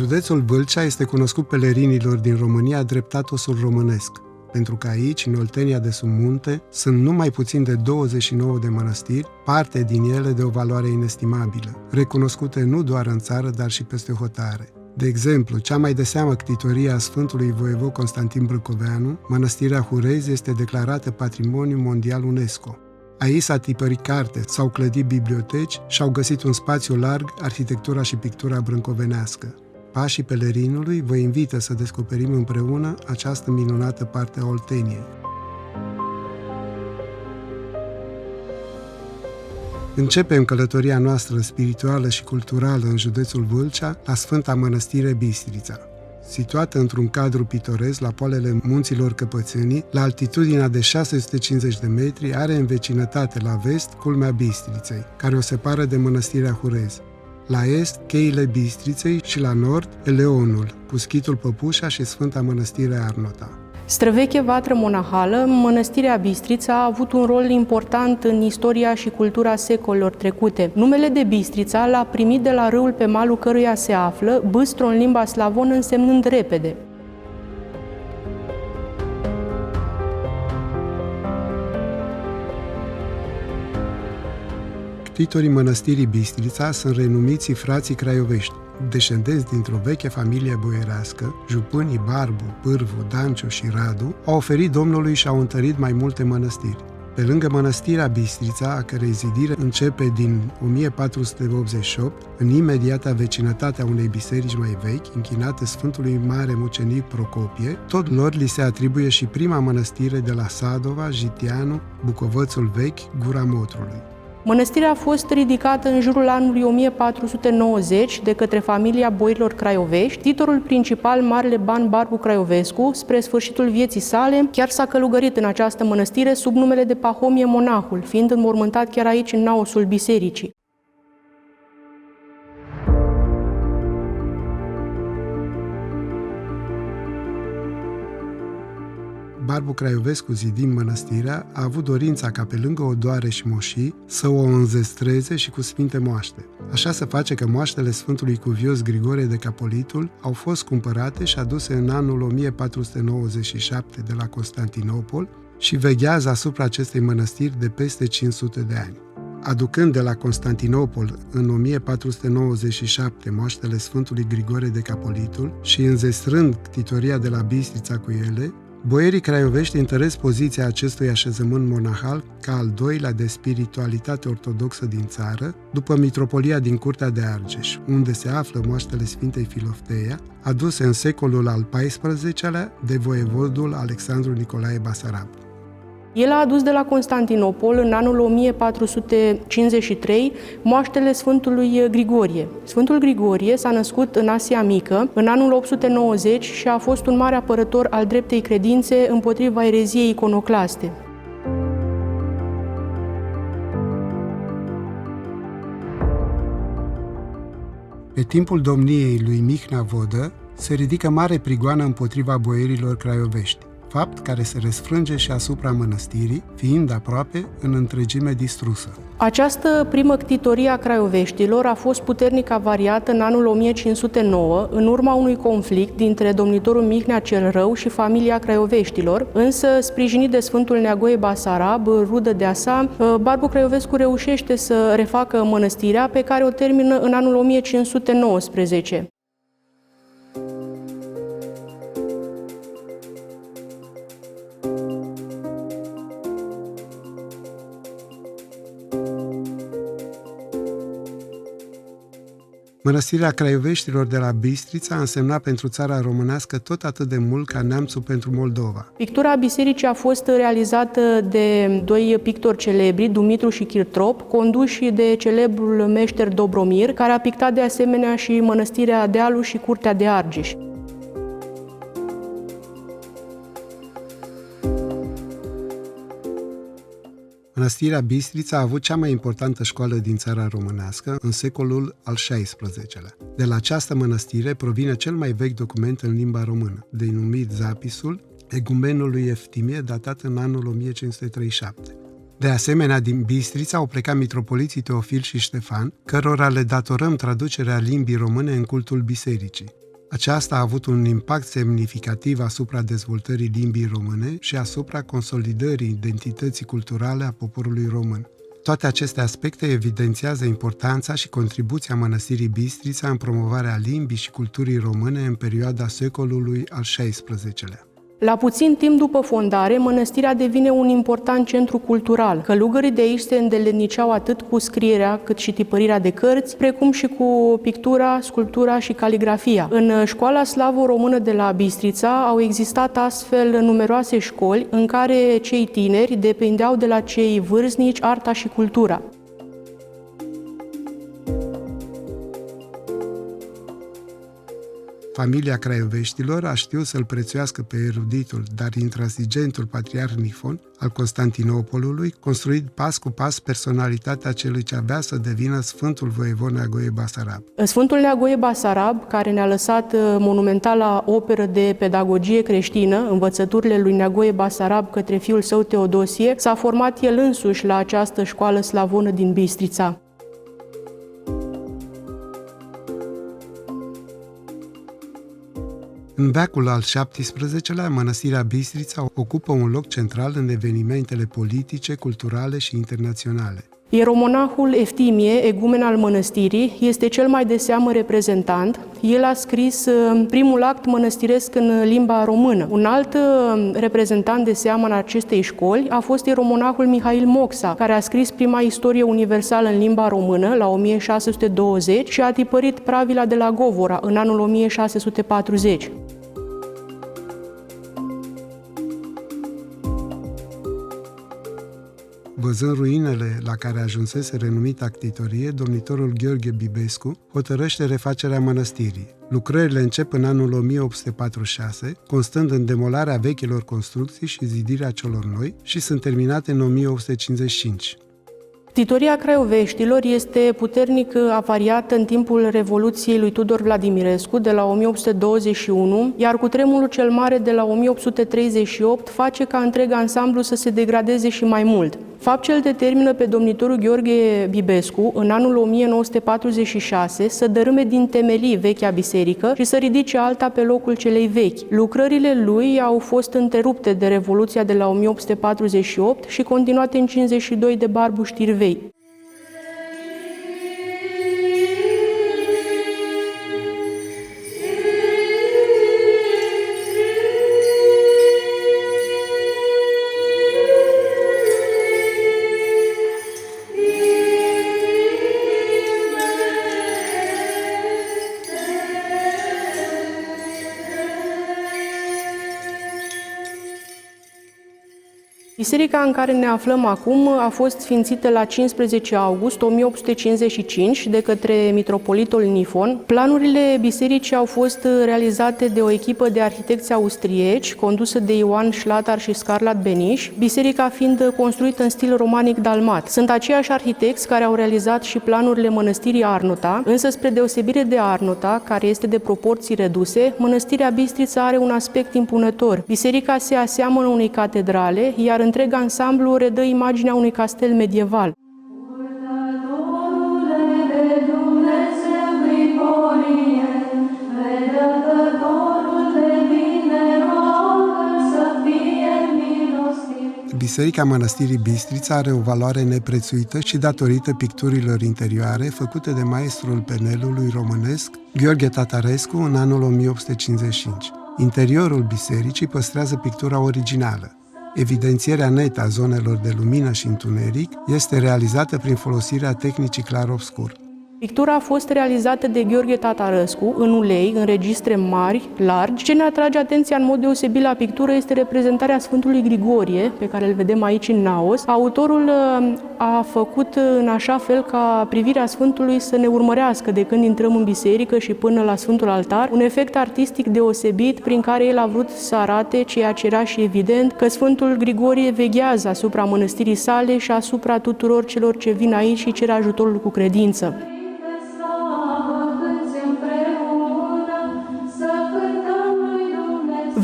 Județul Vâlcea este cunoscut pelerinilor din România drept Atosul românesc, pentru că aici, în Oltenia de sub munte, sunt numai puțin de 29 de mănăstiri, parte din ele de o valoare inestimabilă, recunoscute nu doar în țară, dar și peste hotare. De exemplu, cea mai de seamă ctitorie a Sfântului Voievod Constantin Brâcoveanu, Mănăstirea Hurezi, este declarată Patrimoniu Mondial UNESCO. Aici s-a tipărit carte, s-au clădit biblioteci și au găsit un spațiu larg arhitectura și pictura brâncovenească. Pașii pelerinului vă invită să descoperim împreună această minunată parte a Olteniei. Începem călătoria noastră spirituală și culturală în județul Vâlcea, la Sfânta Mănăstire Bistrița. Situată într-un cadru pitoresc la poalele munților Căpățânii, la altitudinea de 650 de metri, are în vecinătate la vest culmea Bistriței, care o separă de Mănăstirea Hurezi. La est, cheile Bistriței și la nord, Eleonul, cu schitul Păpușa și Sfânta Mănăstire Arnota. Străveche vatră monahală, Mănăstirea Bistrița a avut un rol important în istoria și cultura secolelor trecute. Numele de Bistrița l-a primit de la râul pe malul căruia se află, bâstro în limba slavonă însemnând repede. Ctitorii Mănăstirii Bistrița sunt renumiții frații craiovești, descendenți dintr-o veche familie boierească. Jupânii Barbu, Pârvu, Danciu și Radu au oferit Domnului și au întărit mai multe mănăstiri. Pe lângă Mănăstirea Bistrița, a cărei zidire începe din 1488, în imediata vecinătate a unei biserici mai vechi, închinate Sfântului Mare Mucenic Procopie, tot lor li se atribuie și prima mănăstire de la Sadova, Jitianu, Bucovățul Vechi, Gura Motrului. Mănăstirea a fost ridicată în jurul anului 1490 de către familia boierilor craiovești. Titorul principal, Marele Ban Barbu Craiovescu, spre sfârșitul vieții sale, chiar s-a călugărit în această mănăstire sub numele de Pahomie Monahul, fiind înmormântat chiar aici, în naosul bisericii. Barbu Craiovescu, zidind mănăstirea, a avut dorința ca pe lângă odoare și moșii să o înzestreze și cu sfinte moaște. Așa se face că moaștele Sfântului Cuvios Grigore de Capolitul au fost cumpărate și aduse în anul 1497 de la Constantinopol și veghează asupra acestei mănăstiri de peste 500 de ani. Aducând de la Constantinopol în 1497 moaștele Sfântului Grigore de Capolitul și înzestrând ctitoria de la Bistrița cu ele, boierii craiovești întăresc poziția acestui așezământ monahal ca al doilea de spiritualitate ortodoxă din țară, după mitropolia din Curtea de Argeș, unde se află moaștele Sfintei Filofteia, aduse în secolul al XIV-lea de voievodul Alexandru Nicolae Basarab. El a adus de la Constantinopol în anul 1453 moaștele Sfântului Grigorie. Sfântul Grigorie s-a născut în Asia Mică în anul 890 și a fost un mare apărător al dreptei credințe împotriva ereziei iconoclaste. Pe timpul domniei lui Mihnea Vodă se ridică mare prigoană împotriva boierilor craiovești, fapt care se răsfrânge și asupra mănăstirii, fiind aproape în întregime distrusă. Această primă ctitorie a craioveștilor a fost puternic avariată în anul 1509, în urma unui conflict dintre domnitorul Mihnea cel Rău și familia craioveștilor, însă, sprijinit de Sfântul Neagoe Basarab, rudă de-a sa, Barbu Craiovescu reușește să refacă mănăstirea, pe care o termină în anul 1519. Mănăstirea Craioveștilor de la Bistrița a însemnat pentru țara românească tot atât de mult ca neamțul pentru Moldova. Pictura bisericii a fost realizată de doi pictori celebri, Dumitru și Chirtrop, conduși de celebrul meșter Dobromir, care a pictat de asemenea și Mănăstirea Dealu și Curtea de Argeș. Mănăstirea Bistrița a avut cea mai importantă școală din țara românească în secolul al XVI-lea. De la această mănăstire provine cel mai vechi document în limba română, denumit Zapisul Egumenului Eftimie, datat în anul 1537. De asemenea, din Bistrița au plecat mitropoliții Teofil și Ștefan, cărora le datorăm traducerea limbii române în cultul bisericii. Aceasta a avut un impact semnificativ asupra dezvoltării limbii române și asupra consolidării identității culturale a poporului român. Toate aceste aspecte evidențiază importanța și contribuția Mănăstirii Bistrița în promovarea limbii și culturii române în perioada secolului al XVI-lea. La puțin timp după fondare, mănăstirea devine un important centru cultural. Călugării de aici se îndeletniceau atât cu scrierea, cât și tipărirea de cărți, precum și cu pictura, sculptura și caligrafia. În școala slavo-română de la Bistrița au existat astfel numeroase școli în care cei tineri depindeau de la cei vârstnici arta și cultura. Familia Craioveștilor a știut să-l prețuiască pe eruditul, dar intransigentul patriarh Nifon al Constantinopolului, construind pas cu pas personalitatea celui ce avea să devină Sfântul Voievod Neagoe Basarab. Sfântul Neagoe Basarab, care ne-a lăsat monumentala operă de pedagogie creștină, Învățăturile lui Neagoe Basarab către fiul său Teodosie, s-a format el însuși la această școală slavonă din Bistrița. În veacul al XVII-lea, Mănăstirea Bistrița ocupă un loc central în evenimentele politice, culturale și internaționale. Ieromonahul Eftimie, egumen al mănăstirii, este cel mai de seamă reprezentant. El a scris primul act mănăstiresc în limba română. Un alt reprezentant de seamă în acestei școli a fost ieromonahul Mihail Moxa, care a scris prima istorie universală în limba română la 1620 și a tipărit Pravila de la Govora în anul 1640. Văzând ruinele la care ajunsese renumita ctitorie, domnitorul Gheorghe Bibescu hotărăște refacerea mănăstirii. Lucrările încep în anul 1846, constând în demolarea vechilor construcții și zidirea celor noi, și sunt terminate în 1855. Ctitoria Craioveștilor este puternic avariată în timpul Revoluției lui Tudor Vladimirescu de la 1821, iar cutremurul cel mare de la 1838 face ca întreg ansamblu să se degradeze și mai mult. Fapt ce îl determină pe domnitorul Gheorghe Bibescu, în anul 1946, să dărâme din temelii vechea biserică și să ridice alta pe locul celei vechi. Lucrările lui au fost întrerupte de Revoluția de la 1848 și continuate în 52 de Barbu Știrvei. Biserica în care ne aflăm acum a fost sfințită la 15 august 1855 de către mitropolitul Nifon. Planurile bisericii au fost realizate de o echipă de arhitecți austrieci, condusă de Ioan Schlatter și Scarlat Beniș, biserica fiind construită în stil romanic dalmat. Sunt aceiași arhitecți care au realizat și planurile mănăstirii Arnota, însă spre deosebire de Arnota, care este de proporții reduse, mănăstirea Bistrița are un aspect impunător. Biserica se aseamănă unei catedrale, iar întreg ansamblu redă imaginea unui castel medieval. Biserica Mănăstirii Bistrița are o valoare neprețuită și datorită picturilor interioare făcute de maestrul penelului românesc Gheorghe Tatarescu în anul 1855. Interiorul bisericii păstrează pictura originală. Evidențierea netă a zonelor de lumină și întuneric este realizată prin folosirea tehnicii clar-obscur. Pictura a fost realizată de Gheorghe Tatarescu în ulei, în registre mari, largi. Ce ne atrage atenția în mod deosebit la pictură este reprezentarea Sfântului Grigorie, pe care îl vedem aici în naos. Autorul a făcut în așa fel ca privirea Sfântului să ne urmărească de când intrăm în biserică și până la Sfântul Altar, un efect artistic deosebit prin care el a vrut să arate, ceea ce era și evident, că Sfântul Grigorie veghează asupra mănăstirii sale și asupra tuturor celor ce vin aici și cer ajutorul cu credință.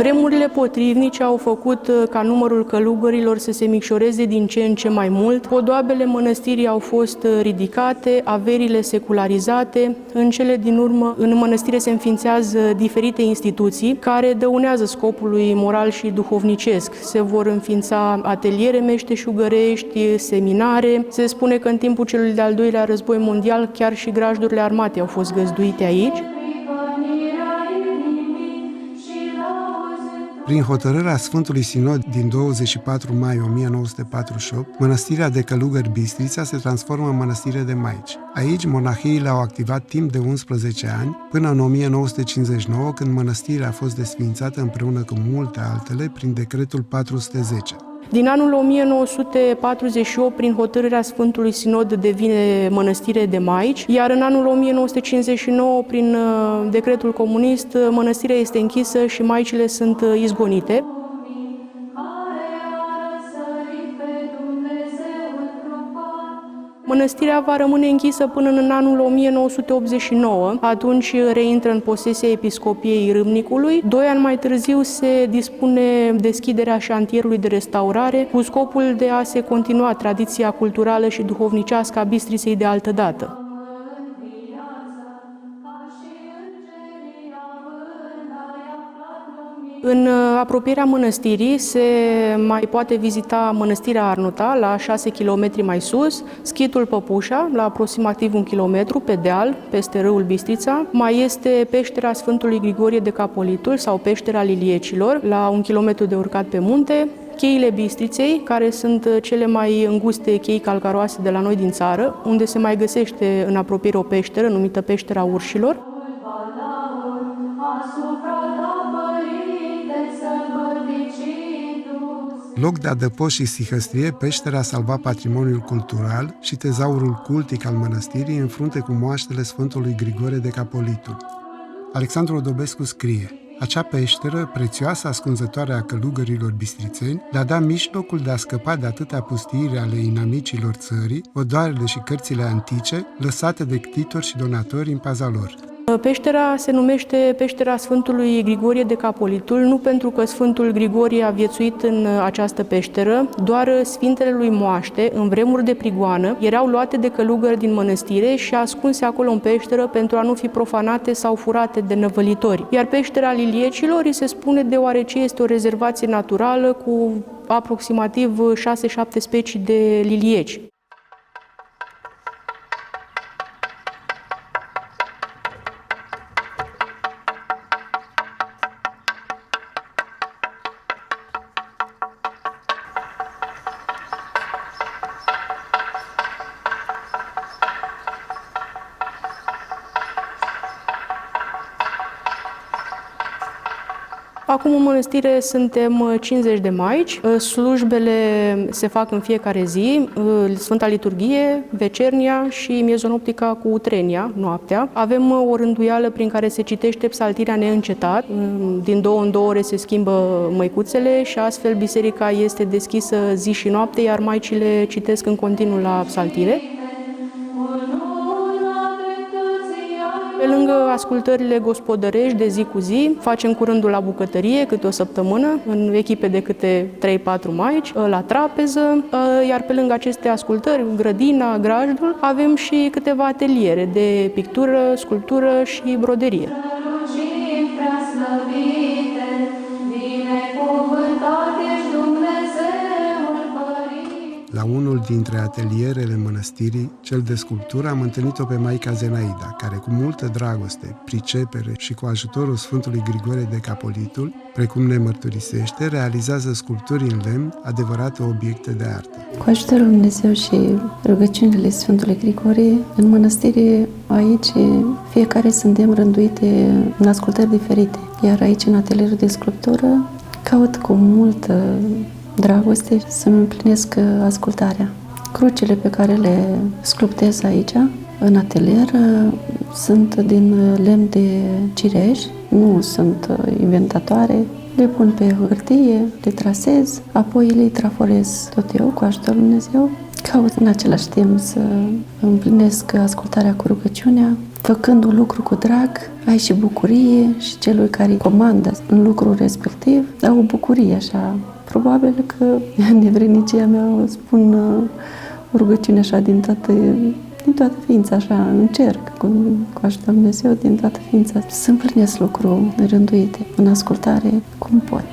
Vremurile potrivnice au făcut ca numărul călugărilor să se micșoreze din ce în ce mai mult. Podoabele mănăstirii au fost ridicate, averile secularizate. În cele din urmă, în mănăstire se înființează diferite instituții care dăunează scopului moral și duhovnicesc. Se vor înființa ateliere meșteșugărești, seminare. Se spune că în timpul celui de-al doilea război mondial chiar și grajdurile armate au fost găzduite aici. Prin hotărârea Sfântului Sinod din 24 mai 1948, Mănăstirea de Călugări Bistrița se transformă în Mănăstire de Maici. Aici, monahiile au activat timp de 11 ani, până în 1959, când mănăstirea a fost desființată împreună cu multe altele prin decretul 410. Din anul 1948, prin hotărârea Sfântului Sinod, devine Mănăstire de Maici, iar în anul 1959, prin decretul comunist, mănăstirea este închisă și maicile sunt izgonite. Mănăstirea va rămâne închisă până în anul 1989, atunci reintră în posesia Episcopiei Râmnicului. 2 ani mai târziu se dispune deschiderea șantierului de restaurare cu scopul de a se continua tradiția culturală și duhovnicească a Bistriței de altădată. În apropierea mănăstirii se mai poate vizita Mănăstirea Arnuta, la 6 km mai sus, Schitul Păpușa, la aproximativ 1 km pe deal, peste râul Bistrița. Mai este peștera Sfântului Grigorie de Capolitul sau peștera Liliecilor, la 1 km de urcat pe munte, cheile Bistriței, care sunt cele mai înguste chei calcaroase de la noi din țară, unde se mai găsește în apropiere o peșteră numită Peștera Urșilor. Loc de adăpost și sihăstrie, peștera a salvat patrimoniul cultural și tezaurul cultic al mănăstirii în frunte cu moaștele Sfântului Grigore de Capolitul. Alexandru Odobescu scrie: acea peșteră, prețioasă ascunzătoare a călugărilor bistrițeni, le-a dat mijlocul de a scăpa de atâtea pustiiri ale inamicilor țării, odoarele și cărțile antice, lăsate de ctitori și donatori în paza lor. Peștera se numește Peștera Sfântului Grigorie de Capolitul, nu pentru că Sfântul Grigorie a viețuit în această peșteră, doar sfintele lui moaște, în vremuri de prigoană, erau luate de călugări din mănăstire și ascunse acolo în peșteră pentru a nu fi profanate sau furate de năvălitori. Iar Peștera Liliecilor îi se spune deoarece este o rezervație naturală cu aproximativ 6-7 specii de lilieci. Acum în mănăstire suntem 50 de maici, slujbele se fac în fiecare zi, Sfânta Liturghie, vecernia și miezonoptica cu utrenia, noaptea. Avem o rânduială prin care se citește psaltirea neîncetat, din 2 în 2 ore se schimbă măicuțele și astfel biserica este deschisă zi și noapte, iar maicile citesc în continuu la psaltire. Pe lângă ascultările gospodărești de zi cu zi, facem cu rândul la bucătărie câte o săptămână, în echipe de câte 3-4 maici, la trapeză, iar pe lângă aceste ascultări, grădina, grajdul, avem și câteva ateliere de pictură, sculptură și broderie. La unul dintre atelierele mănăstirii, cel de sculptură, am întâlnit-o pe Maica Zenaida, care cu multă dragoste, pricepere și cu ajutorul Sfântului Grigore de Capolitul, precum ne mărturisește, realizează sculpturi în lemn, adevărate obiecte de artă. Cu ajutorul Lui Dumnezeu și rugăciunile Sfântului Grigorie, în mănăstire, aici, fiecare suntem rânduite în ascultări diferite. Iar aici, în atelierul de sculptură, caut cu multă dragoste să-mi împlinesc ascultarea. Crucile pe care le sculptez aici, în atelier, sunt din lemn de cireș, nu sunt inventatoare, le pun pe hârtie, le trasez, apoi le traforez tot eu cu ajutorul Lui Dumnezeu. Caut în același timp să împlinesc ascultarea cu rugăciunea făcând un lucru cu drag, ai și bucurie și celui care comandă în lucrul respectiv, au o bucurie așa. Probabil că nevrenicia mea spun o rugăciune așa din toată ființa, așa, încerc cu ajutorul Dumnezeu din toată ființa să împlinesc lucruri rânduite în ascultare cum pot.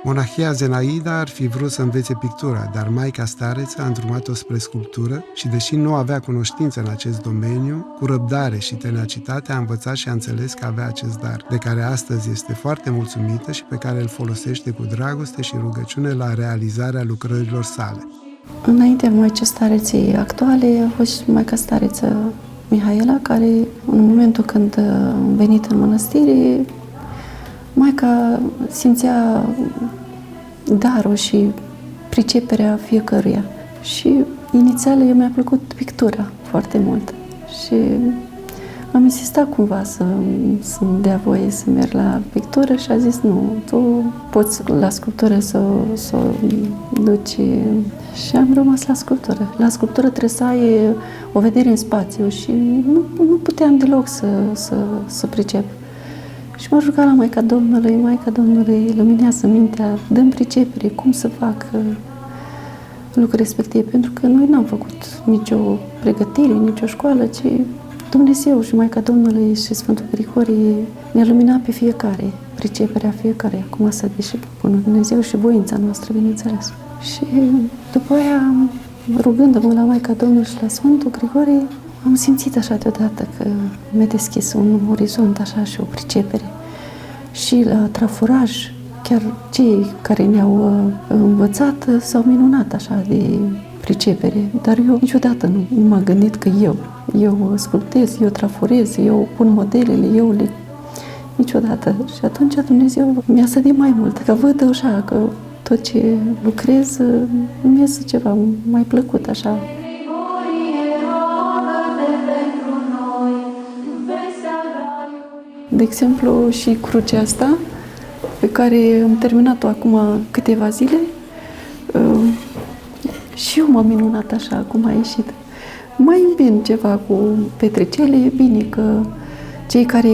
Monahia Zenaida ar fi vrut să învețe pictura, dar maica stareță a îndrumat-o spre sculptură și, deși nu avea cunoștință în acest domeniu, cu răbdare și tenacitate a învățat și a înțeles că avea acest dar, de care astăzi este foarte mulțumită și pe care îl folosește cu dragoste și rugăciune la realizarea lucrărilor sale. Înaintea maicii stareței actuale a fost și maica stareță Mihaela, care în momentul când a venit în mănăstire, maica simțea darul și priceperea fiecăruia. Și inițial eu mi-a plăcut pictura foarte mult. Și am insistat cumva să-mi dea voie să merg la pictură și a zis nu, tu poți la sculptură să o duci. Și am rămas la sculptură. La sculptură trebuie să ai o vedere în spațiu și nu puteam deloc să pricep. Și m-a rugat la Maica Domnului, luminează mintea, dă-mi pricepere, cum să fac lucrul respectiv. Pentru că noi n-am făcut nicio pregătire, nicio școală, ci Dumnezeu și Maica Domnului și Sfântul Grigorie ne-a luminat pe fiecare, priceperea fiecare. Acum să dea și bunul Dumnezeu și voința noastră, bineînțeles. Și după aia, rugându-mă la Maica Domnului și la Sfântul Grigorie, am simțit așa deodată că mi-a deschis un orizont așa și o pricepere. Și la traforaj, chiar cei care ne-au învățat s-au minunat așa de pricepere. Dar eu niciodată nu m-am gândit că eu sculptez, eu traforez, eu pun modelele, niciodată. Și atunci Dumnezeu mi-a sădit mai mult, că văd așa că tot ce lucrez îmi iese ceva mai plăcut așa. De exemplu, și crucea asta, pe care am terminat-o acum câteva zile, și eu m-am minunat așa cum a ieșit. Mai îmbin ceva cu petricele, e bine că cei care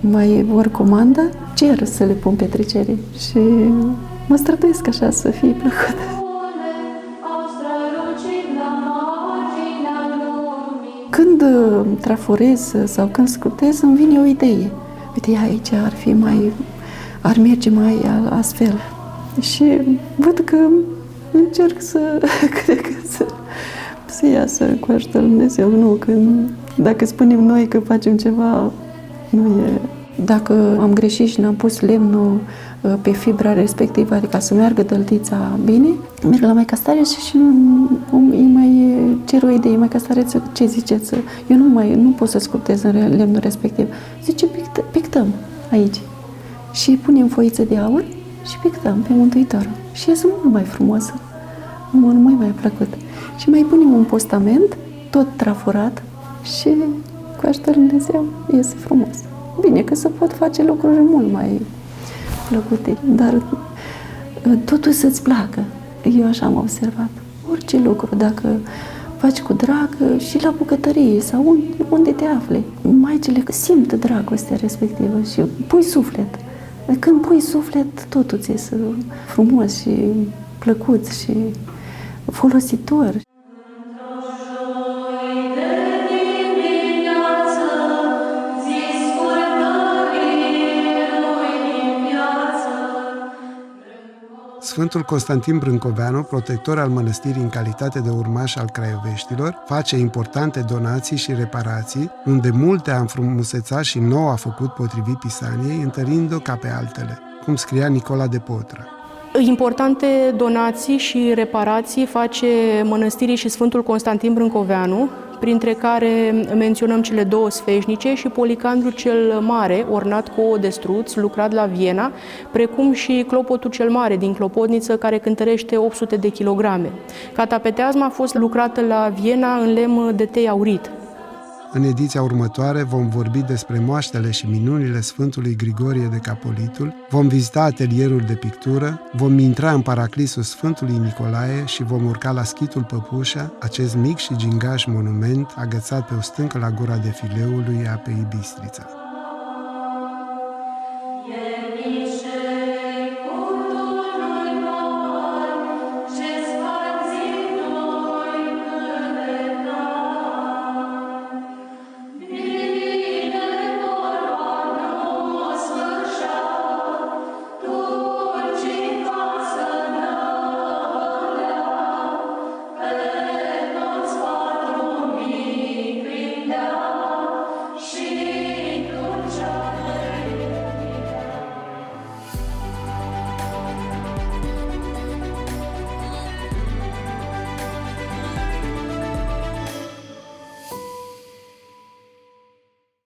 mai vor comandă cer să le pun petricele și mă străduiesc așa să fie plăcut. Când traforez sau când sculptez, îmi vine o idee. Uite, aici ar merge mai astfel. Și văd că încerc să iasă cu ajutorul Dumnezeu. Nu, dacă spunem noi că facem ceva, nu e. Dacă am greșit și n-am pus lemnul pe fibra respectivă, adică să meargă dăltița bine, merg la Maica Stareță și îi mai cer o idee. Maica Stareță, ce ziceți? Eu nu pot să sculptez în lemnul respectiv. Zice, pictăm aici. Și punem foiță de aur și pictăm pe Mântuitorul. Și iese mult mai frumos, mult mai plăcut. Și mai punem un postament, tot traforat și cu ajutorul Dumnezeu iese frumos. Bine că se pot face lucruri mult mai plăcute, dar totul să-ți placă. Eu așa am observat. Orice lucru, dacă faci cu drag și la bucătărie sau unde te afli, maicile simt dragostea respectivă și pui suflet. Când pui suflet, totul ți iese frumos și plăcut și folositor. Sfântul Constantin Brâncoveanu, protector al mănăstirii în calitate de urmaș al craioveștilor, face importante donații și reparații, unde multe a înfrumusețat și nouă a făcut potrivit Pisaniei, întărind-o ca pe altele, cum scria Nicola de Potră. Importante donații și reparații face mănăstirii și Sfântul Constantin Brâncoveanu, printre care menționăm cele două sfeșnice și Policandru cel Mare, ornat cu ouă de struț, lucrat la Viena, precum și clopotul cel mare din Clopotniță, care cântărește 800 de kilograme. Catapeteazma a fost lucrată la Viena în lemn de tei aurit. În ediția următoare vom vorbi despre moaștele și minunile Sfântului Grigorie de Capolitul, vom vizita atelierul de pictură, vom intra în paraclisul Sfântului Nicolae și vom urca la Schitul Păpușa, acest mic și gingaș monument agățat pe o stâncă la gura defileului apei Bistrița.